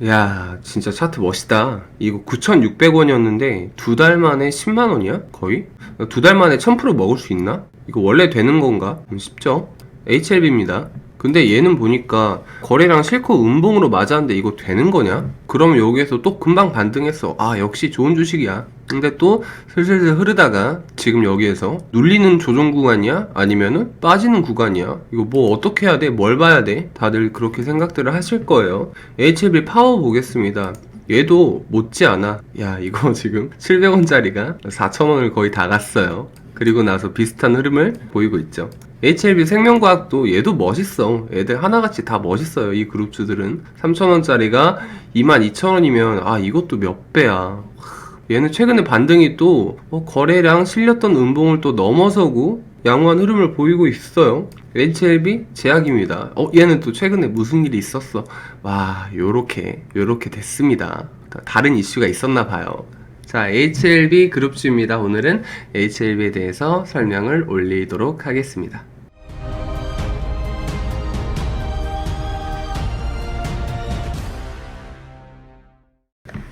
야, 진짜 차트 멋있다. 이거 9,600원이었는데 두 달 만에 10만 원이야? 거의? 두 달 만에 1000% 먹을 수 있나? 이거 원래 되는 건가? 쉽죠? HLB입니다. 근데 얘는 보니까 거래량 싫고 음봉으로 맞았는데 이거 되는 거냐? 그러면 여기에서 또 금방 반등했어. 아, 역시 좋은 주식이야. 근데 또 슬슬 흐르다가 지금 여기에서 눌리는 조정 구간이야? 아니면은 빠지는 구간이야? 이거 뭐 어떻게 해야 돼? 뭘 봐야 돼? 다들 그렇게 생각들을 하실 거예요. HLB 파워 보겠습니다. 얘도 못지않아. 야, 이거 지금 700원짜리가 4,000원을 거의 다 갔어요. 그리고 나서 비슷한 흐름을 보이고 있죠. HLB 생명과학도 얘도 멋있어. 애들 하나같이 다 멋있어요. 이 그룹주들은 3,000원짜리가 22,000원이면 아, 이것도 몇 배야. 얘는 최근에 반등이 또 거래량 실렸던 음봉을 또 넘어서고 양호한 흐름을 보이고 있어요. HLB 제약입니다. 얘는 또 최근에 무슨 일이 있었어. 와, 요렇게 됐습니다. 다른 이슈가 있었나 봐요. 자, HLB 그룹주입니다. 오늘은 HLB에 대해서 설명을 올리도록 하겠습니다.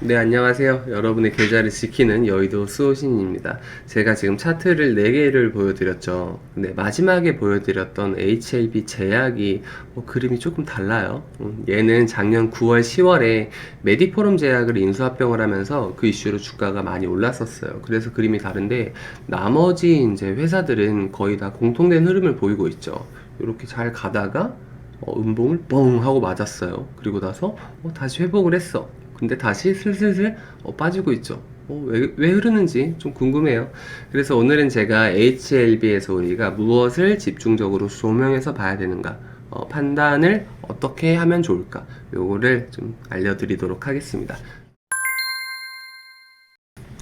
네, 안녕하세요. 여러분의 계좌를 지키는 여의도 수호신입니다. 제가 지금 차트를 4개를 보여드렸죠. 근데 마지막에 보여드렸던 HLB 제약이 그림이 조금 달라요. 얘는 작년 9월, 10월에 메디포럼 제약을 인수합병을 하면서 그 이슈로 주가가 많이 올랐었어요. 그래서 그림이 다른데 나머지 이제 회사들은 거의 다 공통된 흐름을 보이고 있죠. 이렇게 잘 가다가 음봉을 뻥 하고 맞았어요. 그리고 나서 다시 회복을 했어. 근데 다시 슬슬슬 빠지고 있죠. 왜 흐르는지 좀 궁금해요. 그래서 오늘은 제가 HLB에서 우리가 무엇을 집중적으로 조명해서 봐야 되는가, 판단을 어떻게 하면 좋을까, 요거를 좀 알려드리도록 하겠습니다.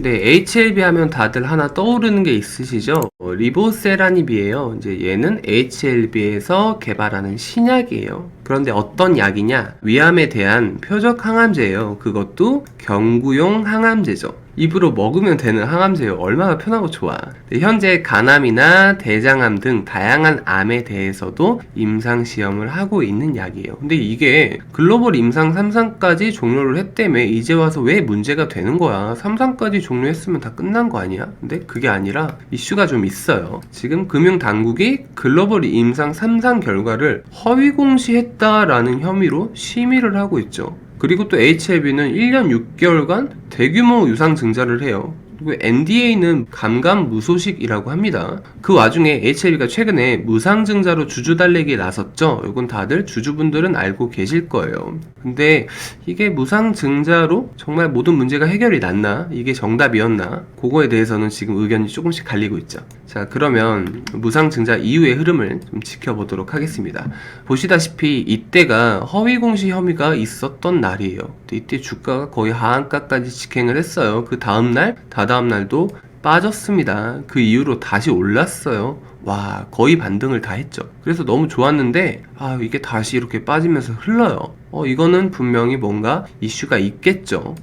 네, HLB 하면 다들 하나 떠오르는 게 있으시죠? 리보세라닙이에요. 이제 얘는 HLB에서 개발하는 신약이에요. 그런데 어떤 약이냐? 위암에 대한 표적 항암제예요. 그것도 경구용 항암제죠. 입으로 먹으면 되는 항암제예요. 얼마나 편하고 좋아. 현재 간암이나 대장암 등 다양한 암에 대해서도 임상시험을 하고 있는 약이에요. 근데 이게 글로벌 임상 3상까지 종료를 했다며 이제 와서 왜 문제가 되는 거야? 3상까지 종료했으면 다 끝난 거 아니야? 근데 그게 아니라 이슈가 좀 있어요. 지금 금융당국이 글로벌 임상 3상 결과를 허위 공시했다라는 혐의로 심의를 하고 있죠. 그리고 또 HLB는 1년 6개월간 대규모 유상 증자를 해요. 그리고 NDA는 감감무소식이라고 합니다. 그 와중에 HLB가 최근에 무상증자로 주주 달래기에 나섰죠. 이건 다들 주주분들은 알고 계실 거예요. 근데 이게 무상증자로 정말 모든 문제가 해결이 났나? 이게 정답이었나? 그거에 대해서는 지금 의견이 조금씩 갈리고 있죠. 자, 그러면 무상증자 이후의 흐름을 좀 지켜보도록 하겠습니다. 보시다시피 이때가 허위공시 혐의가 있었던 날이에요. 이때 주가가 거의 하한가까지 직행을 했어요. 그 다음날, 다다음 날도 빠졌습니다. 그 이후로 다시 올랐어요. 와, 거의 반등을 다 했죠. 그래서 너무 좋았는데 이게 다시 이렇게 빠지면서 흘러요. 이거는 분명히 뭔가 이슈가 있겠죠.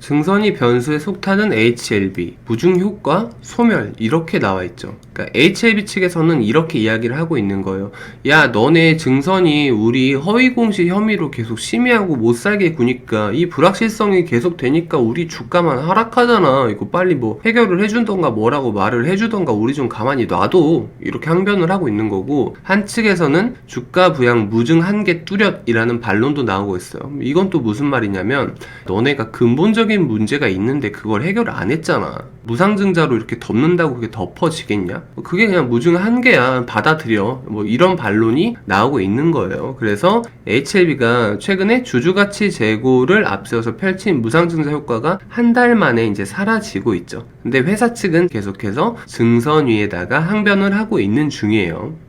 증선이 변수에 속타는 HLB, 무중효과, 소멸 이렇게 나와있죠. 그러니까 HLB 측에서는 이렇게 이야기를 하고 있는 거예요. 야, 너네 증선이 우리 허위공시 혐의로 계속 심의하고 못살게 구니까 이 불확실성이 계속 되니까 우리 주가만 하락하잖아. 이거 빨리 뭐 해결을 해준던가 뭐라고 말을 해주던가 우리 좀 가만히 놔둬. 이렇게 항변을 하고 있는 거고, 한 측에서는 주가 부양 무증 한계 뚜렷이라는 반론도 나오고 있어요. 이건 또 무슨 말이냐면 너네가 근본적인 문제가 있는데 그걸 해결을 안 했잖아. 무상증자로 이렇게 덮는다고 그게 덮어지겠냐? 그게 그냥 무증 한계야. 받아들여. 뭐 이런 반론이 나오고 있는 거예요. 그래서 HLB가 최근에 주주가치 재고를 앞세워서 펼친 무상증자 효과가 한 달 만에 이제 사라지고 있죠. 근데 회사 측은 계속해서 증선위에다가 항변을 하고 있는 중이에요.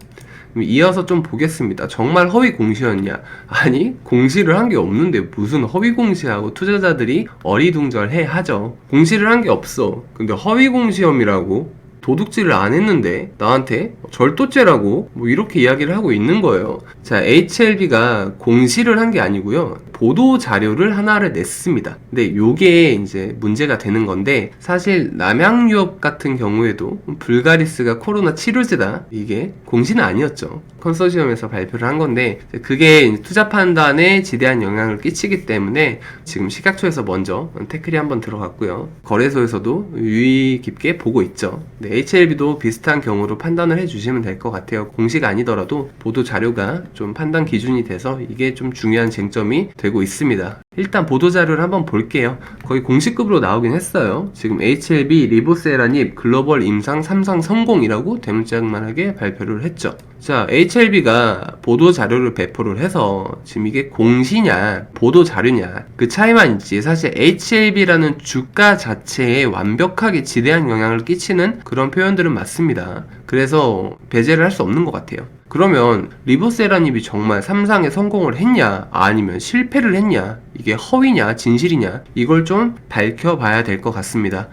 이어서 좀 보겠습니다. 정말 허위 공시였냐? 아니, 공시를 한 게 없는데 무슨 허위 공시하고 투자자들이 어리둥절해 하죠. 공시를 한 게 없어. 근데 허위 공시혐의라고? 도둑질을 안 했는데 나한테 절도죄라고? 뭐 이렇게 이야기를 하고 있는 거예요. 자, HLB가 공시를 한 게 아니고요. 보도 자료를 하나를 냈습니다. 근데 요게 이제 문제가 되는 건데, 사실 남양유업 같은 경우에도 불가리스가 코로나 치료제다, 이게 공시는 아니었죠. 컨소시엄에서 발표를 한 건데, 그게 투자 판단에 지대한 영향을 끼치기 때문에 지금 식약처에서 먼저 태클이 한번 들어갔고요. 거래소에서도 유의 깊게 보고 있죠. HLB도 비슷한 경우로 판단을 해주시면 될 것 같아요. 공식 아니더라도 보도 자료가 좀 판단 기준이 돼서 이게 좀 중요한 쟁점이 되고 있습니다. 일단 보도자료를 한번 볼게요. 거의 공식급으로 나오긴 했어요. 지금 HLB 리보세라닙 글로벌 임상 3상 성공이라고 대문짝만하게 발표를 했죠. 자, HLB가 보도자료를 배포를 해서 지금 이게 공시냐 보도자료냐 그 차이만 있지, 사실 HLB라는 주가 자체에 완벽하게 지대한 영향을 끼치는 그런 표현들은 맞습니다. 그래서 배제를 할 수 없는 것 같아요. 그러면 리보세라닙이 정말 3상에 성공을 했냐 아니면 실패를 했냐, 이게 허위냐 진실이냐, 이걸 좀 밝혀봐야 될 것 같습니다.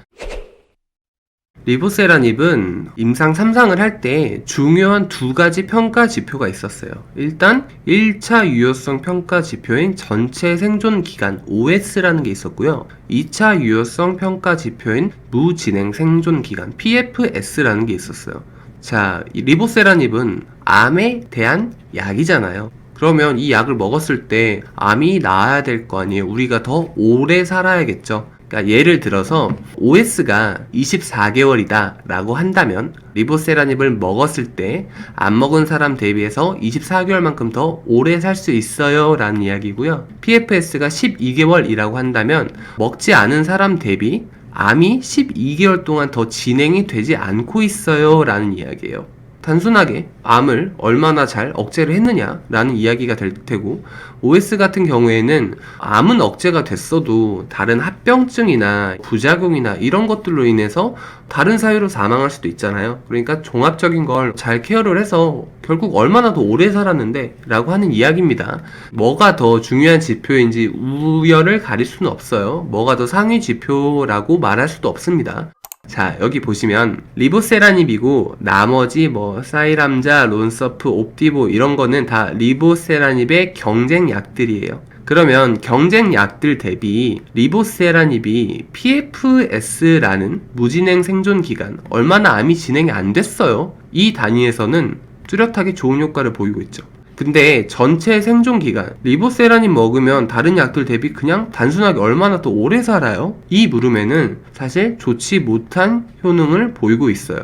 리보세라닙은 임상 3상을 할 때 중요한 두 가지 평가 지표가 있었어요. 일단 1차 유효성 평가 지표인 전체 생존 기간 OS라는 게 있었고요. 2차 유효성 평가 지표인 무진행 생존 기간 PFS라는 게 있었어요. 자, 이 리보세라닙은 암에 대한 약이잖아요. 그러면 이 약을 먹었을 때 암이 나아야 될 거 아니에요. 우리가 더 오래 살아야겠죠. 그러니까 예를 들어서 OS가 24개월이다 라고 한다면 리보세라닙을 먹었을 때 안 먹은 사람 대비해서 24개월만큼 더 오래 살 수 있어요 라는 이야기고요. PFS가 12개월이라고 한다면 먹지 않은 사람 대비 암이 12개월 동안 더 진행이 되지 않고 있어요 라는 이야기예요. 단순하게 암을 얼마나 잘 억제를 했느냐 라는 이야기가 될 테고, OS 같은 경우에는 암은 억제가 됐어도 다른 합병증이나 부작용이나 이런 것들로 인해서 다른 사유로 사망할 수도 있잖아요. 그러니까 종합적인 걸 잘 케어를 해서 결국 얼마나 더 오래 살았는데 라고 하는 이야기입니다. 뭐가 더 중요한 지표인지 우열을 가릴 수는 없어요. 뭐가 더 상위 지표라고 말할 수도 없습니다. 자, 여기 보시면 리보세라닙이고 나머지 뭐 사이람자, 론서프, 옵디보 이런 거는 다 리보세라닙의 경쟁약들이에요. 그러면 경쟁약들 대비 리보세라닙이 PFS라는 무진행 생존 기간, 얼마나 암이 진행이 안 됐어요. 이 단위에서는 뚜렷하게 좋은 효과를 보이고 있죠. 근데 전체 생존 기간, 리보세라닙 먹으면 다른 약들 대비 그냥 단순하게 얼마나 더 오래 살아요? 이 물음에는 사실 좋지 못한 효능을 보이고 있어요.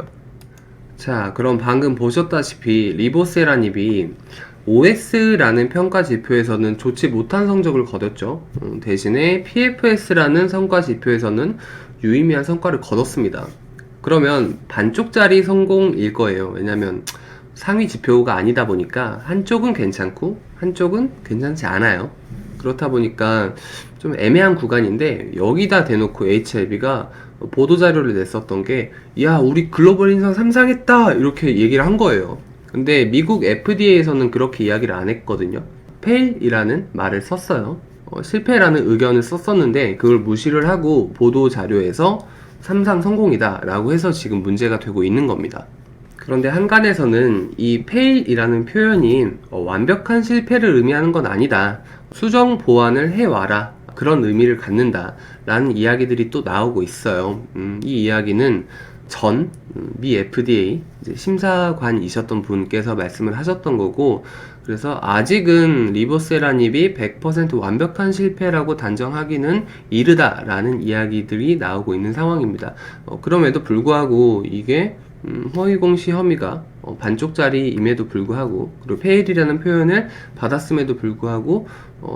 자, 그럼 방금 보셨다시피 리보세라닙이 OS라는 평가 지표에서는 좋지 못한 성적을 거뒀죠. 대신에 PFS라는 성과 지표에서는 유의미한 성과를 거뒀습니다. 그러면 반쪽짜리 성공일 거예요. 왜냐면 상위 지표가 아니다 보니까 한쪽은 괜찮고 한쪽은 괜찮지 않아요. 그렇다 보니까 좀 애매한 구간인데, 여기다 대놓고 HLB가 보도자료를 냈었던 게, 야, 우리 글로벌 인상 3상 했다 이렇게 얘기를 한 거예요. 근데 미국 FDA에서는 그렇게 이야기를 안 했거든요. fail이라는 말을 썼어요. 실패라는 의견을 썼었는데 그걸 무시를 하고 보도자료에서 3상 성공이다 라고 해서 지금 문제가 되고 있는 겁니다. 그런데 한간에서는 이 fail이라는 표현이 완벽한 실패를 의미하는 건 아니다, 수정 보완을 해와라, 그런 의미를 갖는다 라는 이야기들이 또 나오고 있어요. 이 이야기는 전 미 FDA 심사관이셨던 분께서 말씀을 하셨던 거고, 그래서 아직은 리보세라닙이 100% 완벽한 실패라고 단정하기는 이르다라는 이야기들이 나오고 있는 상황입니다. 그럼에도 불구하고 이게 허위공시 혐의가 반쪽짜리임에도 불구하고, 그리고 페일이라는 표현을 받았음에도 불구하고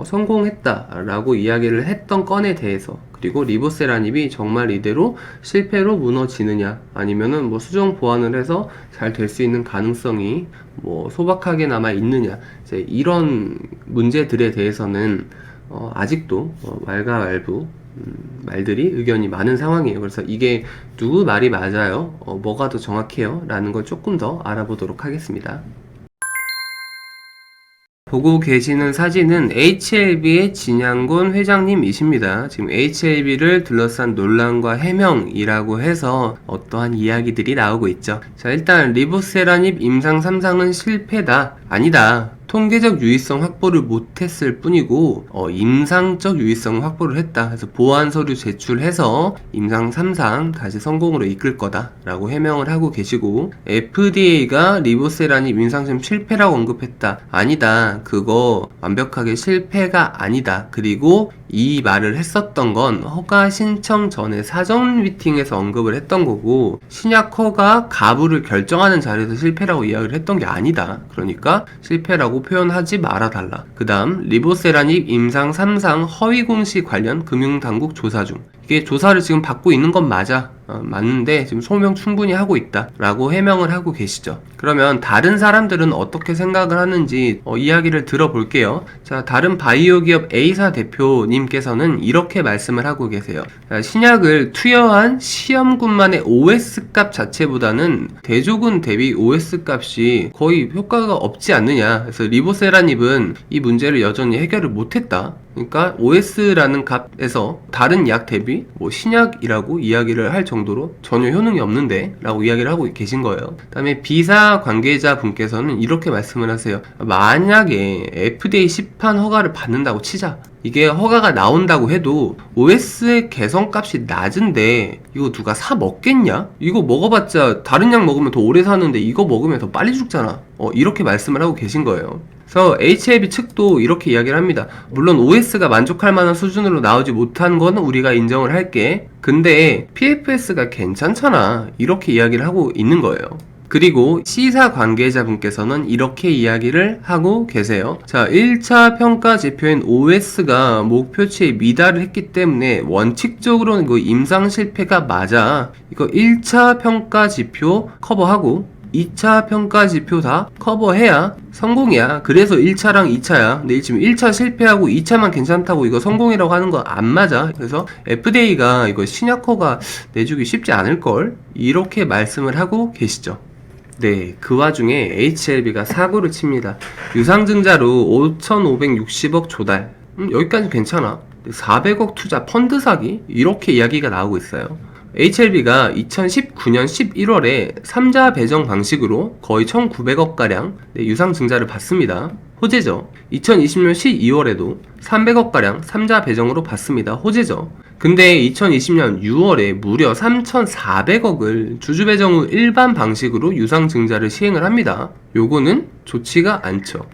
성공했다라고 이야기를 했던 건에 대해서, 그리고 리보세라닙이 정말 이대로 실패로 무너지느냐 아니면은 뭐 수정 보완을 해서 잘 될 수 있는 가능성이 뭐 소박하게 남아 있느냐, 이제 이런 문제들에 대해서는 아직도 왈가왈부 말들이 의견이 많은 상황이에요. 그래서 이게 누구 말이 맞아요? 뭐가 더 정확해요? 라는 걸 조금 더 알아보도록 하겠습니다. 보고 계시는 사진은 HLB의 진양곤 회장님이십니다. 지금 HLB를 둘러싼 논란과 해명이라고 해서 어떠한 이야기들이 나오고 있죠. 자, 일단 리보세라닙 임상 3상은 실패다, 아니다, 통계적 유의성 확보를 못했을 뿐이고 임상적 유의성 확보를 했다. 그래서 보완 서류 제출해서 임상 3상 다시 성공으로 이끌 거다라고 해명을 하고 계시고, FDA가 리보세라닙 임상시험 실패라고 언급했다. 아니다. 그거 완벽하게 실패가 아니다. 그리고 이 말을 했었던 건 허가 신청 전에 사전 미팅에서 언급을 했던 거고, 신약 허가 가부를 결정하는 자리에서 실패라고 이야기를 했던 게 아니다. 그러니까 실패라고 표현하지 말아달라. 그 다음 리보세라닙 임상 3상 허위 공시 관련 금융당국 조사 중. 이게 조사를 지금 받고 있는 건 맞아. 맞는데 지금 소명 충분히 하고 있다 라고 해명을 하고 계시죠. 그러면 다른 사람들은 어떻게 생각을 하는지 이야기를 들어볼게요. 자, 다른 바이오 기업 A사 대표님께서는 이렇게 말씀을 하고 계세요. 자, 신약을 투여한 시험군만의 OS 값 자체보다는 대조군 대비 OS 값이 거의 효과가 없지 않느냐. 그래서 리보세라닙은 이 문제를 여전히 해결을 못했다. 그러니까 OS라는 값에서 다른 약 대비 신약이라고 이야기를 할 정도로 전혀 효능이 없는데 라고 이야기를 하고 계신 거예요. 그 다음에 B사 관계자 분께서는 이렇게 말씀을 하세요. 만약에 FDA 시판 허가를 받는다고 치자. 이게 허가가 나온다고 해도 OS의 개성값이 낮은데 이거 누가 사 먹겠냐? 이거 먹어봤자 다른 약 먹으면 더 오래 사는데 이거 먹으면 더 빨리 죽잖아. 이렇게 말씀을 하고 계신 거예요. 그래서 HLB 측도 이렇게 이야기를 합니다. 물론 OS가 만족할 만한 수준으로 나오지 못한 건 우리가 인정을 할게. 근데 PFS가 괜찮잖아. 이렇게 이야기를 하고 있는 거예요. 그리고 C사 관계자분께서는 이렇게 이야기를 하고 계세요. 자, 1차 평가 지표인 OS가 목표치에 미달을 했기 때문에 원칙적으로는 이거 임상 실패가 맞아. 이거 1차 평가 지표 커버하고 2차 평가 지표 다 커버해야 성공이야. 그래서 1차랑 2차야. 근데 지금 1차 실패하고 2차만 괜찮다고 이거 성공이라고 하는 거 안 맞아. 그래서 FDA가 이거 신약허가 내주기 쉽지 않을걸? 이렇게 말씀을 하고 계시죠. 네, 그 와중에 HLB가 사고를 칩니다. 유상증자로 5,560억 조달. 여기까지 괜찮아. 400억 투자 펀드 사기? 이렇게 이야기가 나오고 있어요. HLB가 2019년 11월에 3자 배정 방식으로 거의 1,900억가량 유상증자를 받습니다. 호재죠. 2020년 12월에도 300억가량 3자 배정으로 받습니다. 호재죠. 근데 2020년 6월에 무려 3,400억을 주주 배정 후 일반 방식으로 유상증자를 시행을 합니다. 요거는 좋지가 않죠.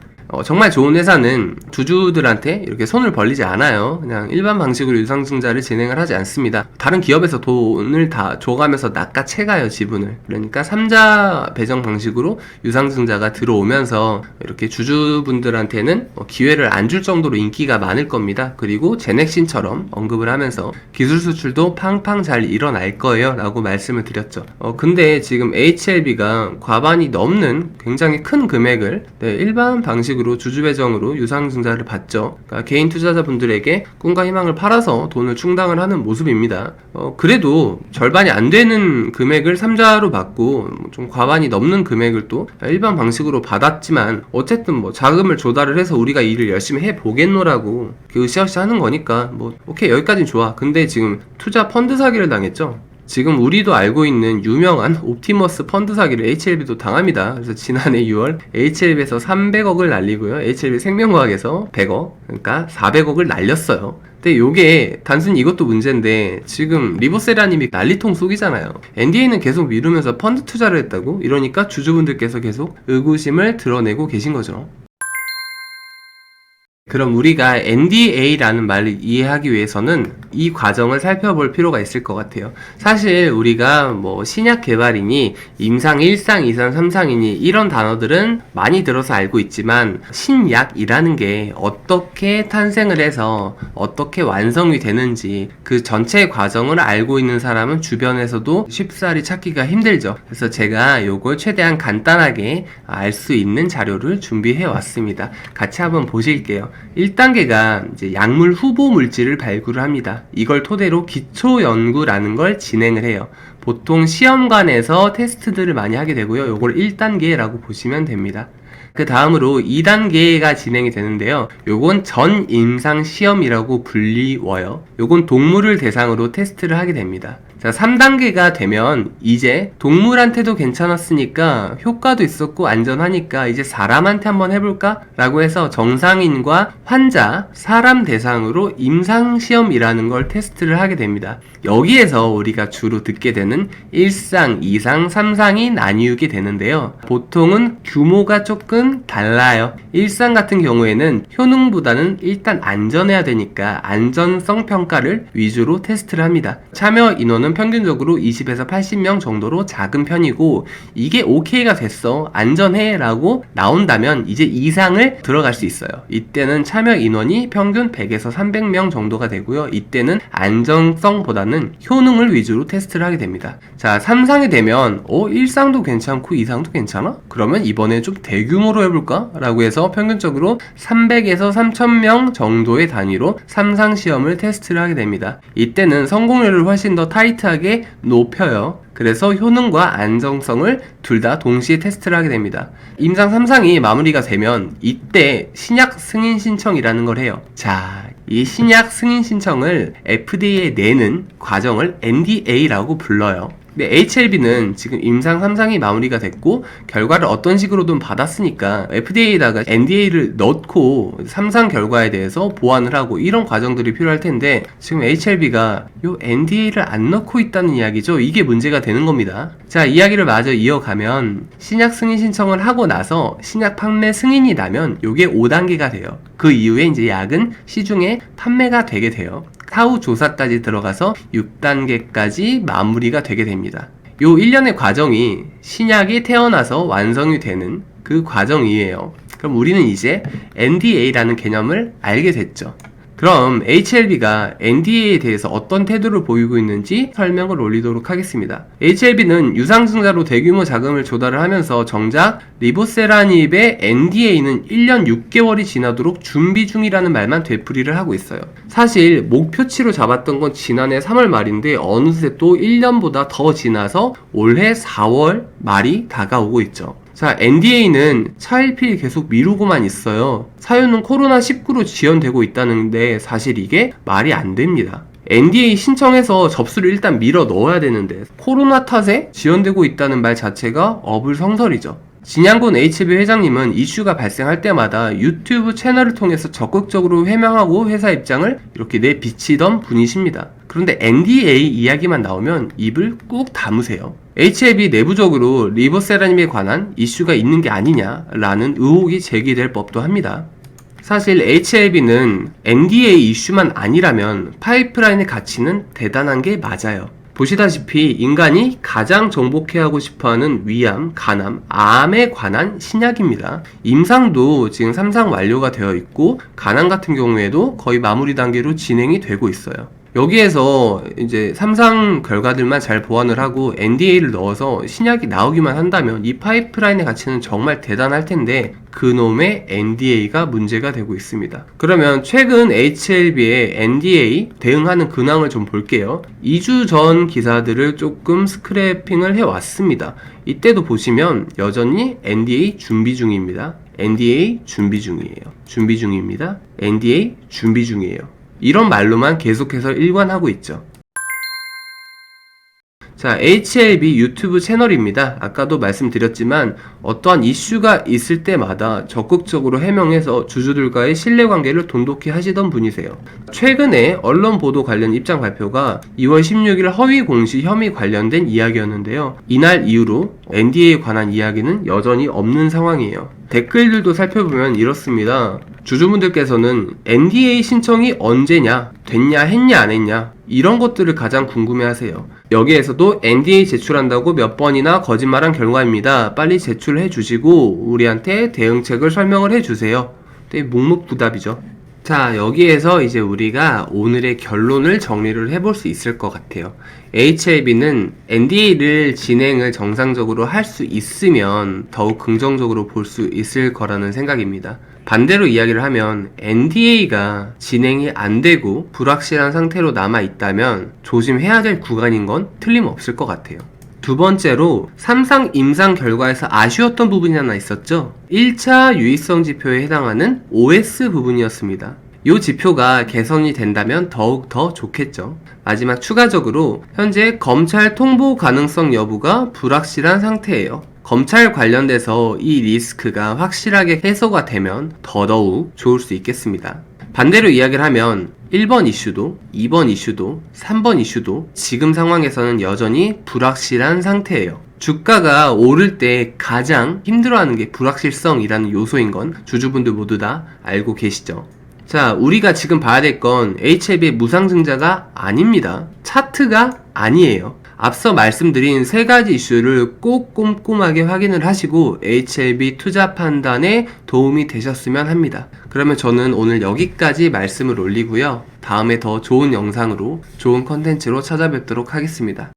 정말 좋은 회사는 주주들한테 이렇게 손을 벌리지 않아요. 그냥 일반 방식으로 유상증자를 진행을 하지 않습니다. 다른 기업에서 돈을 다 줘가면서 낚아채가요, 지분을. 그러니까 3자 배정 방식으로 유상증자가 들어오면서 이렇게 주주분들한테는 기회를 안 줄 정도로 인기가 많을 겁니다. 그리고 제넥신처럼 언급을 하면서 기술 수출도 팡팡 잘 일어날 거예요 라고 말씀을 드렸죠. 근데 지금 HLB가 과반이 넘는 굉장히 큰 금액을 일반 방식으로 주주 배정으로 유상증자를 받죠. 그러니까 개인 투자자분들에게 꿈과 희망을 팔아서 돈을 충당을 하는 모습입니다. 그래도 절반이 안 되는 금액을 3자로 받고 좀 과반이 넘는 금액을 또 일반 방식으로 받았지만 어쨌든 뭐 자금을 조달을 해서 우리가 일을 열심히 해보겠노라고 으쌰으쌰 하는 거니까 뭐 오케이, 여기까지는 좋아. 근데 지금 투자 펀드 사기를 당했죠. 지금 우리도 알고 있는 유명한 옵티머스 펀드 사기를 HLB도 당합니다. 그래서 지난해 6월 HLB에서 300억을 날리고요. HLB 생명과학에서 100억, 그러니까 400억을 날렸어요. 근데 요게 단순히 이것도 문제인데 지금 리보세라님이 난리통 속이잖아요. NDA는 계속 미루면서 펀드 투자를 했다고? 이러니까 주주분들께서 계속 의구심을 드러내고 계신 거죠. 그럼 우리가 NDA라는 말을 이해하기 위해서는 이 과정을 살펴볼 필요가 있을 것 같아요. 사실 우리가 뭐 신약 개발이니 임상 1상, 2상, 3상이니 이런 단어들은 많이 들어서 알고 있지만 신약이라는 게 어떻게 탄생을 해서 어떻게 완성이 되는지 그 전체 과정을 알고 있는 사람은 주변에서도 쉽사리 찾기가 힘들죠. 그래서 제가 요걸 최대한 간단하게 알 수 있는 자료를 준비해 왔습니다. 같이 한번 보실게요. 1단계가 이제 약물 후보 물질을 발굴을 합니다. 이걸 토대로 기초 연구라는 걸 진행을 해요. 보통 시험관에서 테스트들을 많이 하게 되고요. 요걸 1단계라고 보시면 됩니다. 그 다음으로 2단계가 진행이 되는데요. 요건 전 임상 시험이라고 불리워요. 요건 동물을 대상으로 테스트를 하게 됩니다. 자, 3단계가 되면 이제 동물한테도 괜찮았으니까 효과도 있었고 안전하니까 이제 사람한테 한번 해볼까? 라고 해서 정상인과 환자, 사람 대상으로 임상시험이라는 걸 테스트를 하게 됩니다. 여기에서 우리가 주로 듣게 되는 1상, 2상, 3상이 나뉘게 되는데요. 보통은 규모가 조금 달라요. 1상 같은 경우에는 효능보다는 일단 안전해야 되니까 안전성 평가를 위주로 테스트를 합니다. 참여 인원은 평균적으로 20에서 80명 정도로 작은 편이고, 이게 오케이가 됐어, 안전해 라고 나온다면 이제 2상을 들어갈 수 있어요. 이때는 참여 인원이 평균 100에서 300명 정도가 되고요. 이때는 안전성보다는 효능을 위주로 테스트를 하게 됩니다. 자, 3상이 되면 1상도 괜찮고 2상도 괜찮아? 그러면 이번에 좀 대규모로 해볼까? 라고 해서 평균적으로 300에서 3000명 정도의 단위로 3상 시험을 테스트를 하게 됩니다. 이때는 성공률을 훨씬 더 타이트하게 높여요. 그래서 효능과 안정성을 둘 다 동시에 테스트를 하게 됩니다. 임상 3상이 마무리가 되면 이때 신약 승인 신청이라는 걸 해요. 자, 이 신약 승인 신청을 FDA에 내는 과정을 NDA라고 불러요. 근데 HLB는 지금 임상 3상이 마무리가 됐고 결과를 어떤 식으로든 받았으니까 FDA에다가 NDA를 넣고 3상 결과에 대해서 보완을 하고 이런 과정들이 필요할 텐데, 지금 HLB가 요 NDA를 안 넣고 있다는 이야기죠. 이게 문제가 되는 겁니다. 자, 이야기를 마저 이어가면 신약 승인 신청을 하고 나서 신약 판매 승인이 나면 요게 5단계가 돼요. 그 이후에 이제 약은 시중에 판매가 되게 돼요. 사후 조사까지 들어가서 6단계까지 마무리가 되게 됩니다. 요 1년의 과정이 신약이 태어나서 완성이 되는 그 과정이에요. 그럼 우리는 이제 NDA라는 개념을 알게 됐죠. 그럼 HLB가 NDA에 대해서 어떤 태도를 보이고 있는지 설명을 올리도록 하겠습니다. HLB는 유상증자로 대규모 자금을 조달을 하면서 정작 리보세라닙의 NDA는 1년 6개월이 지나도록 준비 중이라는 말만 되풀이를 하고 있어요. 사실 목표치로 잡았던 건 지난해 3월 말인데 어느새 또 1년보다 더 지나서 올해 4월 말이 다가오고 있죠. 자, NDA는 차일피일 계속 미루고만 있어요. 사유는 코로나19로 지연되고 있다는데 사실 이게 말이 안 됩니다. NDA 신청해서 접수를 일단 밀어 넣어야 되는데 코로나 탓에 지연되고 있다는 말 자체가 어불성설이죠. 진양군 HB 회장님은 이슈가 발생할 때마다 유튜브 채널을 통해서 적극적으로 해명하고 회사 입장을 이렇게 내비치던 분이십니다. 그런데 NDA 이야기만 나오면 입을 꾹 다무세요. HLB 내부적으로 리보세라님에 관한 이슈가 있는 게 아니냐라는 의혹이 제기될 법도 합니다. 사실 HLB는 NDA 이슈만 아니라면 파이프라인의 가치는 대단한 게 맞아요. 보시다시피 인간이 가장 정복해하고 싶어하는 위암, 간암, 암에 관한 신약입니다. 임상도 지금 3상 완료가 되어 있고 간암 같은 경우에도 거의 마무리 단계로 진행이 되고 있어요. 여기에서 이제 3상 결과들만 잘 보완을 하고 NDA를 넣어서 신약이 나오기만 한다면 이 파이프라인의 가치는 정말 대단할 텐데 그놈의 NDA가 문제가 되고 있습니다. 그러면 최근 HLB의 NDA 대응하는 근황을 좀 볼게요. 2주 전 기사들을 조금 스크래핑을 해왔습니다. 이때도 보시면 여전히 NDA 준비 중입니다. NDA 준비 중이에요. 준비 중입니다. NDA 준비 중이에요. 이런 말로만 계속해서 일관하고 있죠. 자, HLB 유튜브 채널입니다. 아까도 말씀드렸지만 어떠한 이슈가 있을 때마다 적극적으로 해명해서 주주들과의 신뢰관계를 돈독히 하시던 분이세요. 최근에 언론 보도 관련 입장 발표가 2월 16일 허위 공시 혐의 관련된 이야기였는데요. 이날 이후로 NDA에 관한 이야기는 여전히 없는 상황이에요. 댓글들도 살펴보면 이렇습니다. 주주분들께서는 NDA 신청이 언제냐, 됐냐, 했냐, 안 했냐 이런 것들을 가장 궁금해하세요. 여기에서도 NDA 제출한다고 몇 번이나 거짓말한 결과입니다. 빨리 제출해 주시고 우리한테 대응책을 설명을 해주세요. 되게 묵묵부답이죠. 자, 여기에서 이제 우리가 오늘의 결론을 정리를 해볼 수 있을 것 같아요. HLB는 NDA를 진행을 정상적으로 할 수 있으면 더욱 긍정적으로 볼 수 있을 거라는 생각입니다. 반대로 이야기를 하면 NDA가 진행이 안 되고 불확실한 상태로 남아 있다면 조심해야 될 구간인 건 틀림없을 것 같아요. 두 번째로 3상 임상 결과에서 아쉬웠던 부분이 하나 있었죠. 1차 유의성 지표에 해당하는 OS 부분이었습니다. 이 지표가 개선이 된다면 더욱 더 좋겠죠. 마지막 추가적으로 현재 검찰 통보 가능성 여부가 불확실한 상태예요. 검찰 관련돼서 이 리스크가 확실하게 해소가 되면 더더욱 좋을 수 있겠습니다. 반대로 이야기를 하면 1번 이슈도 2번 이슈도 3번 이슈도 지금 상황에서는 여전히 불확실한 상태예요. 주가가 오를 때 가장 힘들어하는 게 불확실성이라는 요소인 건 주주분들 모두 다 알고 계시죠. 자, 우리가 지금 봐야 될 건 HLB의 무상증자가 아닙니다. 차트가 아니에요. 앞서 말씀드린 세 가지 이슈를 꼭 꼼꼼하게 확인을 하시고 HLB 투자 판단에 도움이 되셨으면 합니다. 그러면 저는 오늘 여기까지 말씀을 올리고요. 다음에 더 좋은 영상으로 좋은 컨텐츠로 찾아뵙도록 하겠습니다.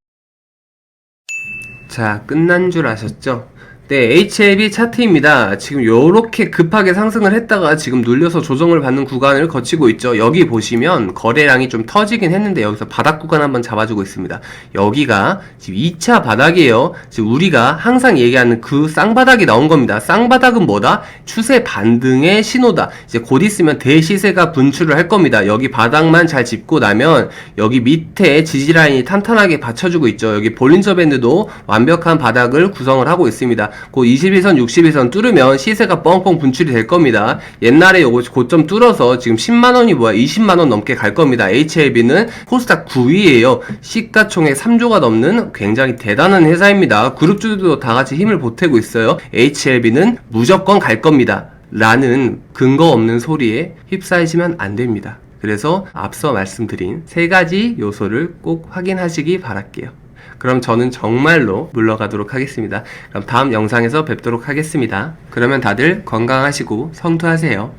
자, 끝난 줄 아셨죠? 네, HLB 차트입니다. 지금 요렇게 급하게 상승을 했다가 지금 눌려서 조정을 받는 구간을 거치고 있죠. 여기 보시면 거래량이 좀 터지긴 했는데 여기서 바닥 구간 한번 잡아주고 있습니다. 여기가 지금 2차 바닥이에요. 지금 우리가 항상 얘기하는 그 쌍바닥이 나온 겁니다. 쌍바닥은 뭐다? 추세 반등의 신호다. 이제 곧 있으면 대시세가 분출을 할 겁니다. 여기 바닥만 잘 짚고 나면 여기 밑에 지지라인이 탄탄하게 받쳐주고 있죠. 여기 볼린저 밴드도 완벽한 바닥을 구성을 하고 있습니다. 곧 21선, 61선 뚫으면 시세가 뻥뻥 분출이 될 겁니다. 옛날에 요거 고점 뚫어서 지금 10만원이 뭐야 20만원 넘게 갈 겁니다. HLB는 코스닥 9위에요. 시가총액 3조가 넘는 굉장히 대단한 회사입니다. 그룹주들도 다 같이 힘을 보태고 있어요. HLB는 무조건 갈 겁니다. 라는 근거 없는 소리에 휩싸이시면 안 됩니다. 그래서 앞서 말씀드린 세 가지 요소를 꼭 확인하시기 바랄게요. 그럼 저는 정말로 물러가도록 하겠습니다. 그럼 다음 영상에서 뵙도록 하겠습니다. 그러면 다들 건강하시고 성투하세요.